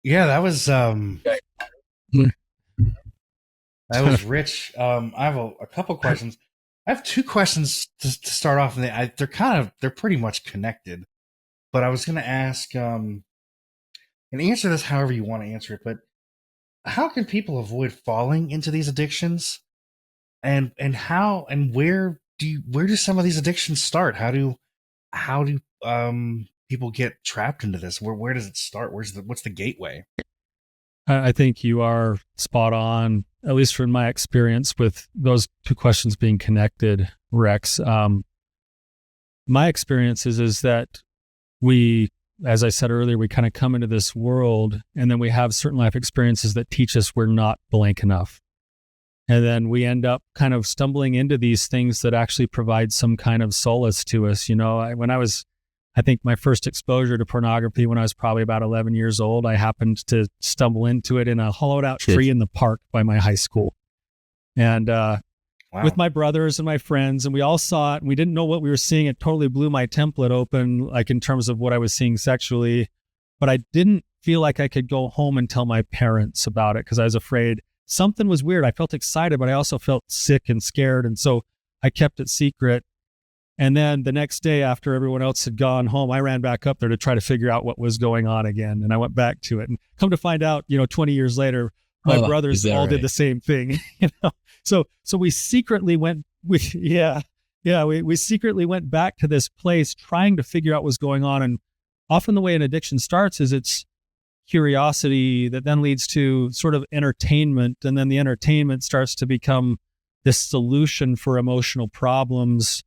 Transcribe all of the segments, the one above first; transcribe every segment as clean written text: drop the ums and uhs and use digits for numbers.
Yeah, Mm. that was rich. I have a couple questions. I have two questions to start off, and they're pretty much connected. But I was going to ask, and answer this however you want to answer it. But how can people avoid falling into these addictions, and how and where do some of these addictions start? How do people get trapped into this? Where does it start? What's the gateway? I think you are spot on, at least from my experience with those two questions being connected, Rex. My experience is that we, as I said earlier, we kind of come into this world and then we have certain life experiences that teach us we're not blank enough. And then we end up kind of stumbling into these things that actually provide some kind of solace to us. I think my first exposure to pornography when I was probably about 11 years old, I happened to stumble into it in a hollowed out tree in the park by my high school. And with Wow. my brothers and my friends, and we all saw it and we didn't know what we were seeing. It totally blew my template open, like in terms of what I was seeing sexually. But I didn't feel like I could go home and tell my parents about it because I was afraid something was weird. I felt excited, but I also felt sick and scared. And so I kept it secret. And then the next day, after everyone else had gone home, I ran back up there to try to figure out what was going on again. And I went back to it and come to find out, 20 years later, my Oh, is brothers that all did right? the same thing. So we secretly went with, we secretly went back to this place trying to figure out what's going on. And often the way an addiction starts is it's curiosity that then leads to sort of entertainment. And then the entertainment starts to become this solution for emotional problems.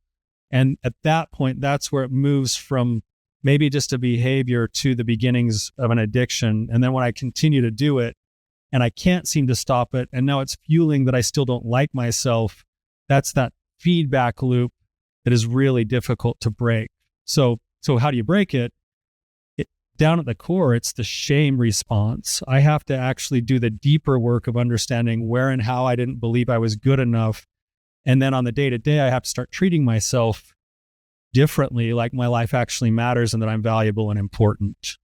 And at that point, that's where it moves from maybe just a behavior to the beginnings of an addiction. And then when I continue to do it and I can't seem to stop it, and now it's fueling that I still don't like myself, that's that feedback loop that is really difficult to break. So how do you break it? Down at the core, it's the shame response. I have to actually do the deeper work of understanding where and how I didn't believe I was good enough. And then on the day to day, I have to start treating myself differently, like my life actually matters and that I'm valuable and important.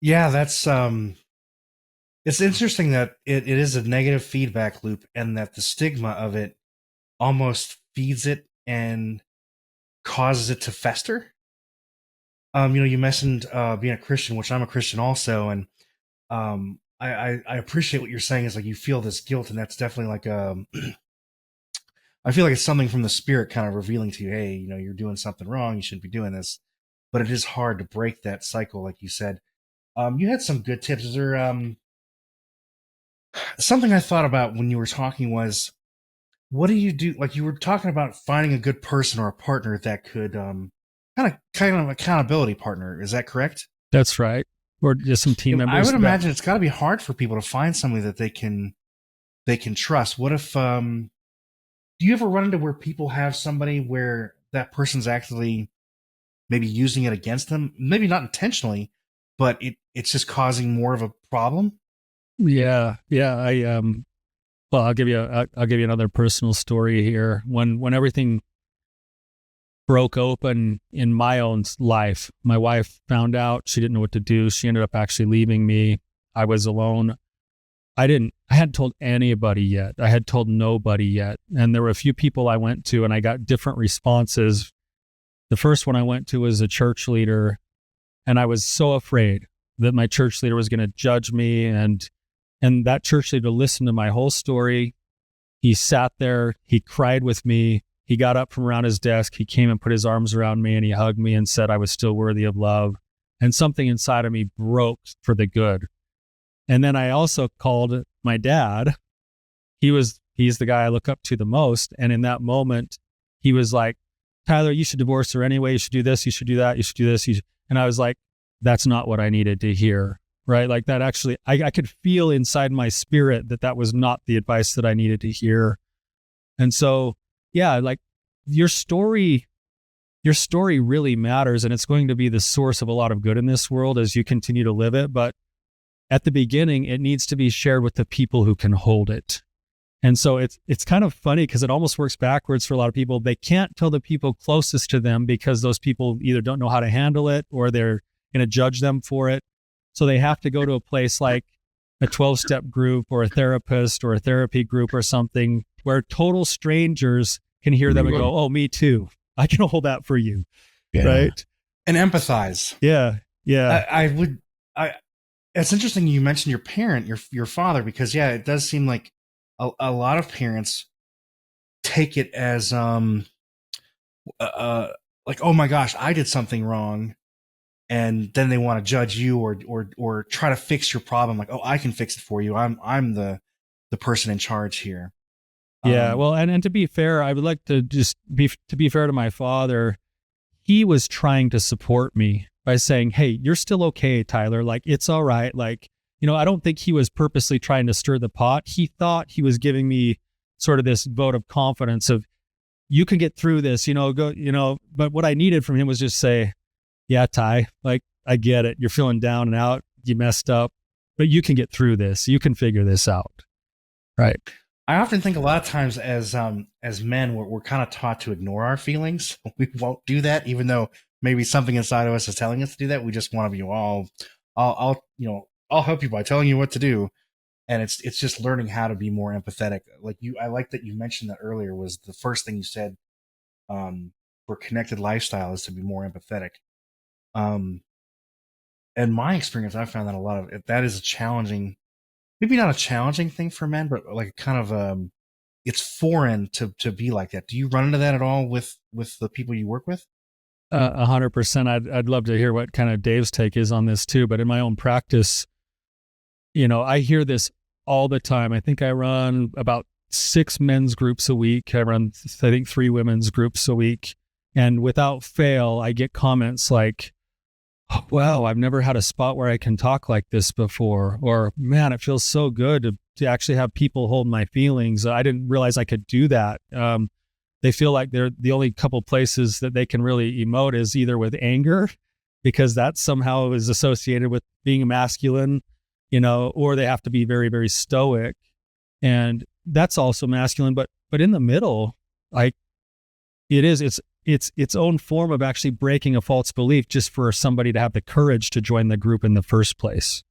Yeah, that's it's interesting that it is a negative feedback loop, and that the stigma of it almost feeds it and causes it to fester. You mentioned being a Christian, which I'm a Christian also, and I appreciate what you're saying. Is like you feel this guilt, and that's definitely like I feel like it's something from the spirit kind of revealing to you, hey, you're doing something wrong. You shouldn't be doing this. But it is hard to break that cycle, like you said. You had some good tips. Is there something I thought about when you were talking was, what do you do? Like you were talking about finding a good person or a partner that could kind of accountability partner. Is that correct? That's right. Or just some team I members would that, imagine it's got to be hard for people to find somebody that they can trust. What if do you ever run into where people have somebody where that person's actually maybe using it against them? Maybe not intentionally, but it's just causing more of a problem. yeah. Well, I'll give you another personal story here. When everything broke open in my own life, my wife found out. She didn't know what to do. She ended up actually leaving me. I was alone. I hadn't told anybody yet. I had told nobody yet. And there were a few people I went to and I got different responses. The first one I went to was a church leader, and I was so afraid that my church leader was going to judge me. And that church leader listened to my whole story. He sat there, he cried with me. He got up from around his desk. He came and put his arms around me and he hugged me and said I was still worthy of love. And something inside of me broke for the good. And then I also called my dad. He's the guy I look up to the most. And in that moment, he was like, Tyler, you should divorce her anyway. You should do this. You should do that. You should do this. And I was like, that's not what I needed to hear. Right. Like that actually, I could feel inside my spirit that that was not the advice that I needed to hear. And so, yeah, like your story, your story really matters, and it's going to be the source of a lot of good in this world as you continue to live it. But at the beginning, it needs to be shared with the people who can hold it. And so it's kind of funny because it almost works backwards for a lot of people. They can't tell the people closest to them because those people either don't know how to handle it or they're going to judge them for it. So they have to go to a place like a 12-step group or a therapist or a therapy group or something where total strangers can hear them and go, oh, me too. I can hold that for you. Yeah. Right. And empathize. Yeah. Yeah. It's interesting you mentioned your parent, your father, because it does seem like a lot of parents take it as like, oh my gosh, I did something wrong, and then they want to judge you or try to fix your problem. Like, oh, I can fix it for you. I'm the person in charge here. Yeah. Well, and to be fair, I would like to just be fair to my father. He was trying to support me by saying, hey, you're still okay, Tyler. Like, it's all right. Like, I don't think he was purposely trying to stir the pot. He thought he was giving me sort of this vote of confidence of, you can get through this, but what I needed from him was just say, yeah, Ty, like, I get it. You're feeling down and out. You messed up, but you can get through this. You can figure this out. Right. I often think a lot of times as men, we're kind of taught to ignore our feelings. We won't do that, even though maybe something inside of us is telling us to do that. We just want to be, I'll help you by telling you what to do. And it's just learning how to be more empathetic. Like I like that you mentioned that earlier, was the first thing you said, for connected lifestyle is to be more empathetic. In my experience, I found that a lot of that is a challenging, maybe not a challenging thing for men, but like kind of, it's foreign to be like that. Do you run into that at all with the people you work with? 100%. I'd love to hear what kind of Dave's take is on this too. But in my own practice, I hear this all the time. I think I run about 6 men's groups a week. I run, I think, 3 women's groups a week. And without fail, I get comments like, oh, wow, I've never had a spot where I can talk like this before. Or, man, it feels so good to actually have people hold my feelings. I didn't realize I could do that. They feel like they're the only couple places that they can really emote is either with anger, because that somehow is associated with being masculine, or they have to be very, very stoic. And that's also masculine. But in the middle, like, it's its own form of actually breaking a false belief just for somebody to have the courage to join the group in the first place.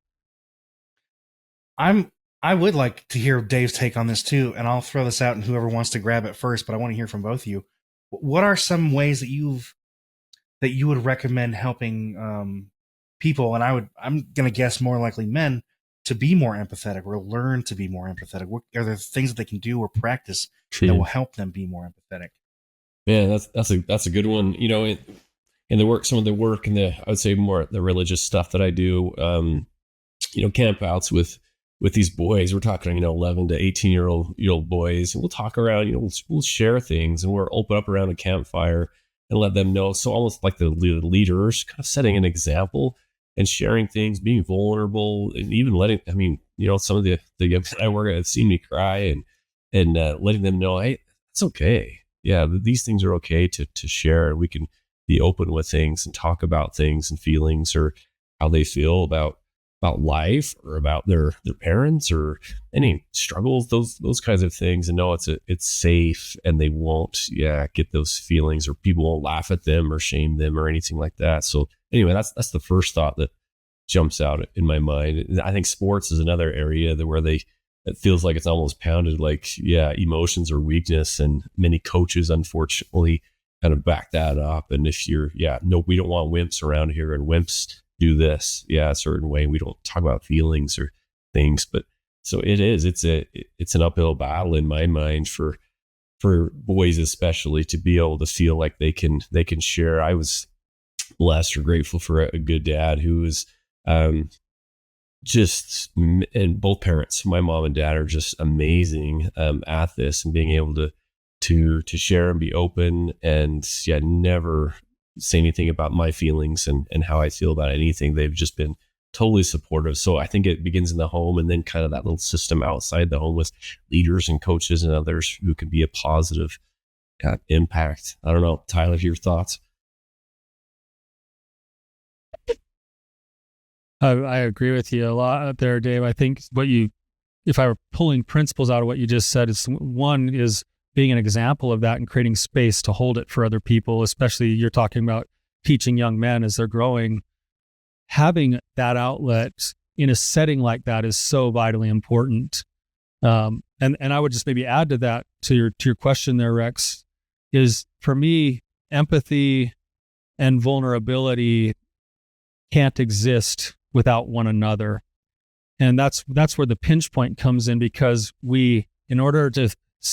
I would like to hear Dave's take on this too, and I'll throw this out and whoever wants to grab it first, but I want to hear from both of you. What are some ways that you would recommend helping people, and I'm going to guess more likely men, to be more empathetic or learn to be more empathetic? What are there things that they can do or practice that will help them be more empathetic? Man, that's a good one. In the work, some of the work and I would say more the religious stuff that I do, camp outs with these boys. We're talking, 11 to 18-year-old boys, and we'll talk around, we'll share things, and we're open up around a campfire and let them know. So almost like the leaders, kind of setting an example and sharing things, being vulnerable, and even letting, some of the young I work at have seen me cry and letting them know, hey, it's okay. Yeah, these things are okay to share. We can be open with things and talk about things and feelings, or how they feel about life, or about their parents, or any struggles, those kinds of things, and know it's safe, and they won't get those feelings, or people won't laugh at them or shame them or anything like that. So anyway, that's the first thought that jumps out in my mind. And I think sports is another area where it feels like it's almost pounded like, emotions are weakness, and many coaches unfortunately kind of back that up. And if you're, no, we don't want wimps around here, and wimps do this, a certain way. We don't talk about feelings or things, but so it's an uphill battle in my mind for boys, especially, to be able to feel like they can share. I was blessed or grateful for a good dad who was, and both parents, my mom and dad, are just amazing at this, and being able to share and be open, and never say anything about my feelings and how I feel about anything. They've just been totally supportive. So I think it begins in the home, and then kind of that little system outside the home with leaders and coaches and others who can be a positive impact. I don't know, Tyler, your thoughts? I agree with you a lot there, Dave. I think if I were pulling principles out of what you just said, one is being an example of that and creating space to hold it for other people, especially you're talking about teaching young men as they're growing. having that outlet in a setting like that is so vitally important. And I would just maybe add to that, to your question there, Rex, is for me, empathy and vulnerability can't exist without one another. And that's where the pinch point comes in, because in order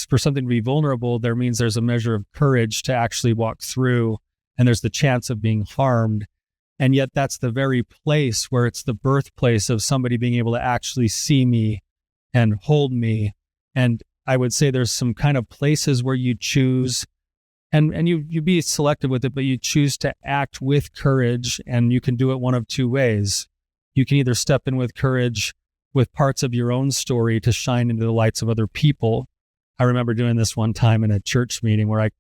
for something to be vulnerable, there means there's a measure of courage to actually walk through, and there's the chance of being harmed. And yet that's the very place where it's the birthplace of somebody being able to actually see me and hold me. And I would say there's some kind of places where you choose, and you be selective with it, but you choose to act with courage, and you can do it one of two ways. You can either step in with courage with parts of your own story to shine into the lights of other people. I remember doing this one time in a church meeting where I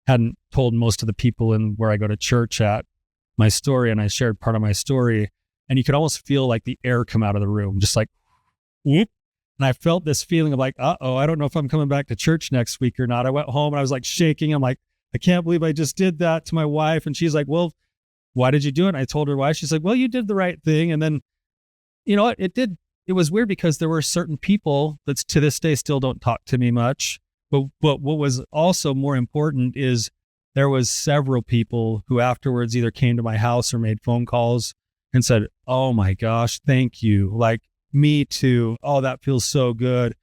hadn't told most of the people in where I go to church at my story, and I shared part of my story, and you could almost feel like the air come out of the room, just like, whoop. And I felt this feeling of like, uh-oh, I don't know if I'm coming back to church next week or not. I went home and I was like shaking. I'm like, I can't believe I just did that to my wife. And she's like, well, why did you do it? And I told her why. She's like, well, you did the right thing. And then, you know what, it was weird because there were certain people that to this day still don't talk to me much. But what was also more important is there was several people who afterwards either came to my house or made phone calls and said, oh my gosh, thank you. Like, me too. Oh, that feels so good.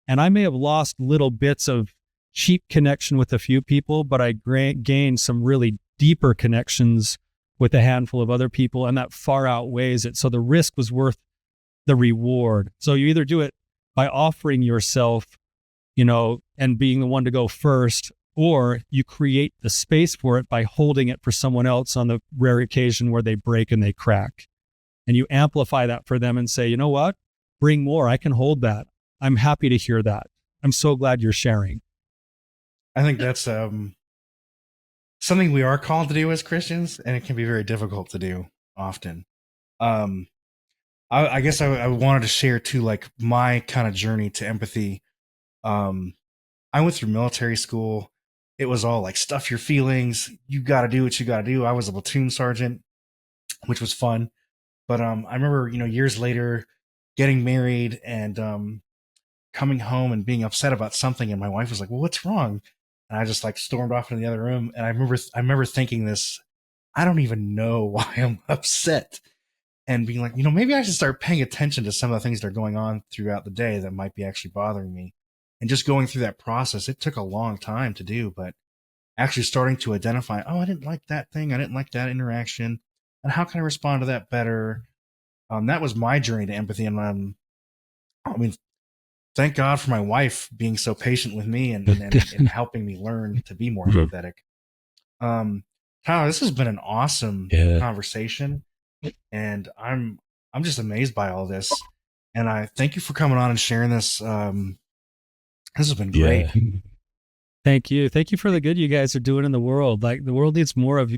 And I may have lost little bits of cheap connection with a few people, but I gained some really deeper connections with a handful of other people, and that far outweighs it. So the risk was worth the reward. So you either do it by offering yourself, and being the one to go first, or you create the space for it by holding it for someone else on the rare occasion where they break and they crack. And you amplify that for them and say, you know what? Bring more. I can hold that. I'm happy to hear that. I'm so glad you're sharing. I think that's something we are called to do as Christians, and it can be very difficult to do often. I guess I wanted to share too, like my kind of journey to empathy. I went through military school. It was all like, stuff your feelings. You got to do what you got to do. I was a platoon sergeant, which was fun. But I remember, years later, getting married and coming home and being upset about something, and my wife was like, well, what's wrong? And I just like stormed off into the other room. And I remember thinking this, I don't even know why I'm upset, and being like, maybe I should start paying attention to some of the things that are going on throughout the day that might be actually bothering me. And just going through that process, it took a long time to do, but actually starting to identify, oh, I didn't like that thing. I didn't like that interaction. And how can I respond to that better? That was my journey to empathy. And thank God for my wife being so patient with me and helping me learn to be more empathetic. Tyler, this has been an awesome conversation, and I'm just amazed by all this. And I thank you for coming on and sharing this. This has been great. Yeah. Thank you. Thank you for the good you guys are doing in the world. Like, the world needs more of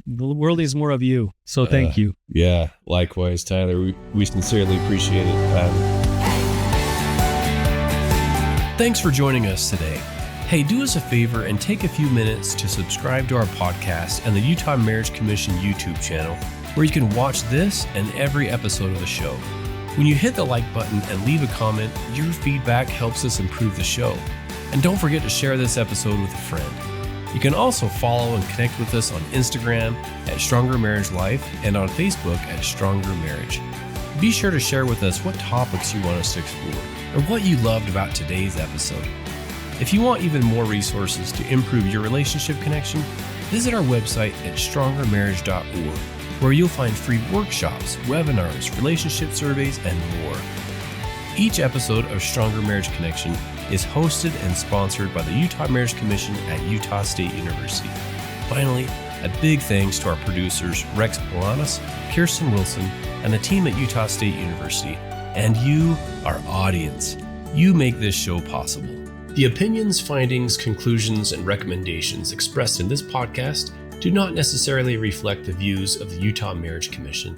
you. So thank you. Yeah, likewise, Tyler. We sincerely appreciate it. Thanks for joining us today. Hey, do us a favor and take a few minutes to subscribe to our podcast and the Utah Marriage Commission YouTube channel, where you can watch this and every episode of the show. When you hit the like button and leave a comment, your feedback helps us improve the show. And don't forget to share this episode with a friend. You can also follow and connect with us on Instagram at Stronger Marriage Life and on Facebook at Stronger Marriage. Be sure to share with us what topics you want us to explore or what you loved about today's episode. If you want even more resources to improve your relationship connection, visit our website at strongermarriage.org, where you'll find free workshops, webinars, relationship surveys, and more. Each episode of Stronger Marriage Connection is hosted and sponsored by the Utah Marriage Commission at Utah State University. Finally, a big thanks to our producers Rex Polanis, Kirsten Wilson, and the team at Utah State University. And you, our audience. You make this show possible. The opinions, findings, conclusions, and recommendations expressed in this podcast do not necessarily reflect the views of the Utah Marriage Commission.